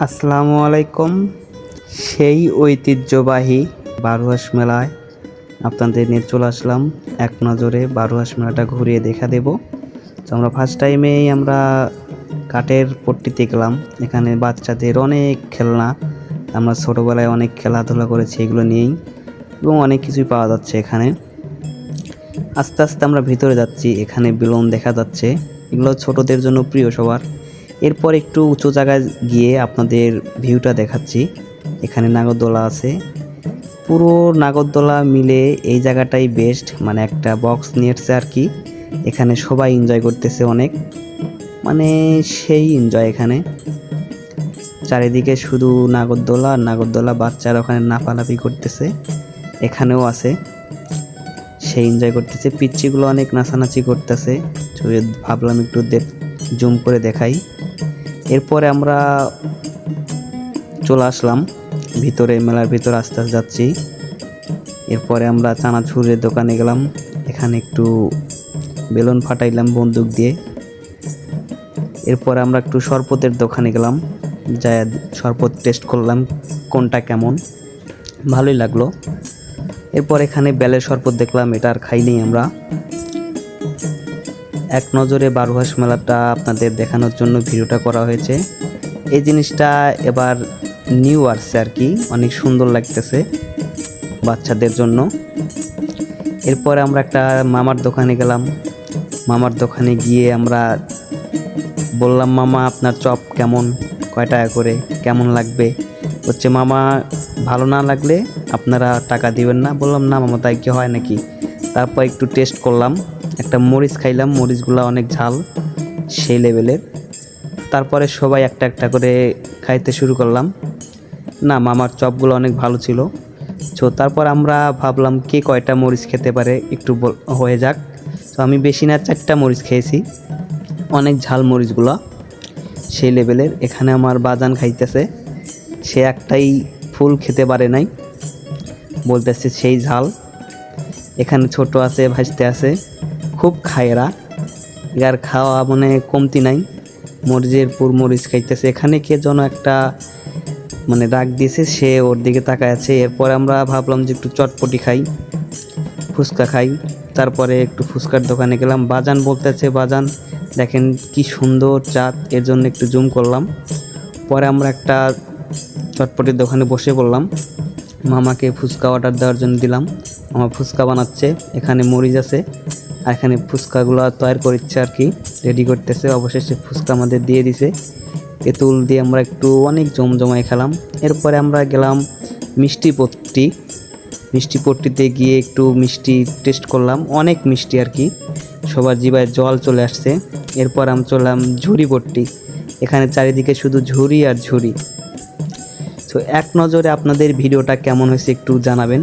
আসসালামু আলাইকুম। সেই ঐতিহ্যবাহী বারোয়াস মেলায় আপনাদের নিয়ে চলে আসলাম। এক নজরে বারোয়াস মেলাটা ঘুরিয়ে দেখা দেব। তো আমরা ফার্স্ট টাইমেই আমরা কাঠের পট্টিতে গেলাম। এখানে বাচ্চাদের অনেক খেলনা, আমরা ছোটোবেলায় অনেক খেলাধুলা করেছি এগুলো নিয়েই, এবং অনেক কিছুই পাওয়া যাচ্ছে এখানে। আস্তে আস্তে আমরা ভিতরে যাচ্ছি, এখানে বেলুন দেখা যাচ্ছে, এগুলো ছোটদের জন্য প্রিয় সবার। এরপর একটু উঁচু জায়গায় গিয়ে আপনাদের ভিউটা দেখাচ্ছি। এখানে নাগরদোলা আছে, পুরো নাগরদোলা মিলে এই জায়গাটাই বেস্ট, মানে একটা বক্স নিয়েছে আর কি। এখানে সবাই এনজয় করতেছে অনেক, মানে সেই এনজয়। এখানে চারিদিকে শুধু নাগরদোলা আর নাগরদোলা, বাচ্চারা ওখানে লাফালাফি করতেছে, এখানেও আছে, সেই এনজয় করতেছে। পিচ্চিগুলো অনেক নাচানাচি করতেছে, ভাবলাম একটু জুম করে দেখাই। এরপরে আমরা চলে আসলাম ভিতরে, মেলার ভিতরে আস্তে আস্তে যাচ্ছি। এরপরে আমরা চানাচুরের দোকানে গেলাম, এখানে একটু বেলুন ফাটাইলাম বন্দুক দিয়ে। এরপরে আমরা একটু শরবতের দোকানে গেলাম, যা শরবত টেস্ট করলাম কোনটা কেমন, ভালোই লাগলো। এরপর এখানে বেলের শরবত দেখলাম, এটা আর খাইনি আমরা। এক নজরে বারোয়াস মেলাটা আপনাদের দেখানোর জন্য ভিডিওটা করা হয়েছে। এই জিনিসটা এবার নিউ আসছে আর কি, অনেক সুন্দর লাগতেছে বাচ্চাদের জন্য। এরপরে আমরা একটা মামার দোকানে গেলাম। মামার দোকানে গিয়ে আমরা বললাম, মামা আপনার চপ কেমন, কয় টাকা করে, কেমন লাগবে? হচ্ছে মামা ভালো না লাগলে আপনারা টাকা দিবেন না। বললাম না মামা, তাই কি হয় নাকি? তারপর একটু টেস্ট করলাম, একটা মরিচ খাইলাম, মরিচগুলো অনেক ঝাল, সেই লেভেলের। তারপরে সবাই একটা একটা করে খাইতে শুরু করলাম। না, মামার চপগুলো অনেক ভালো ছিল। তো তারপর আমরা ভাবলাম কে কয়টা মরিচ খেতে পারে, একটু হয়ে যাক। তো আমি বেশি না 4টা মরিচ খেয়েছি, অনেক ঝাল মরিচগুলো, সেই লেভেলের। এখানে আমার বাজান খাইতেছে, সে একটাই ফুল খেতে পারে নাই, বলতেছে সেই ঝাল। এখানে ছোট আছে, ভাজতে আছে, খুব খায় এরা, এর খাওয়া মানে কমতি নাই, মরিচের পুর মরিচ খাইতেছে। এখানে কে যেন একটা মানে রাগ দিয়েছে, সে ওর দিকে তাকায় আছে। এরপর আমরা ভাবলাম যে একটু চটপটি খাই, ফুচকা খাই। তারপরে একটু ফুচকার দোকানে গেলাম। বাজান বলতেছে, বাজান দেখেন কি সুন্দর চাঁদ, এর জন্য একটু জুম করলাম। পরে আমরা একটা চটপটির দোকানে বসে পড়লাম, মামাকে ফুচকা অর্ডার দেওয়ার জন্য দিলাম। মামা ফুচকা বানাচ্ছে, এখানে মরিচ আছে, আর এখানে ফুচকাগুলো তৈরি করছে আর কি, রেডি করতেছে। অবশেষে ফুচকা আমাদের দিয়ে দিছে, তেঁতুল দিয়ে আমরা একটু অনেক জমজমায় খেলাম। এরপরে আমরা গেলাম মিষ্টি পট্টিতে গিয়ে একটু মিষ্টি টেস্ট করলাম, অনেক মিষ্টি আর কি, সবার জিভায় জল চলে আসছে। এরপর আমি চললাম ঝুরি পট্টি, এখানে চারিদিকে শুধু ঝুরি আর ঝুরি। তো এক নজরে আপনাদের ভিডিওটা কেমন হয়েছে একটু জানাবেন।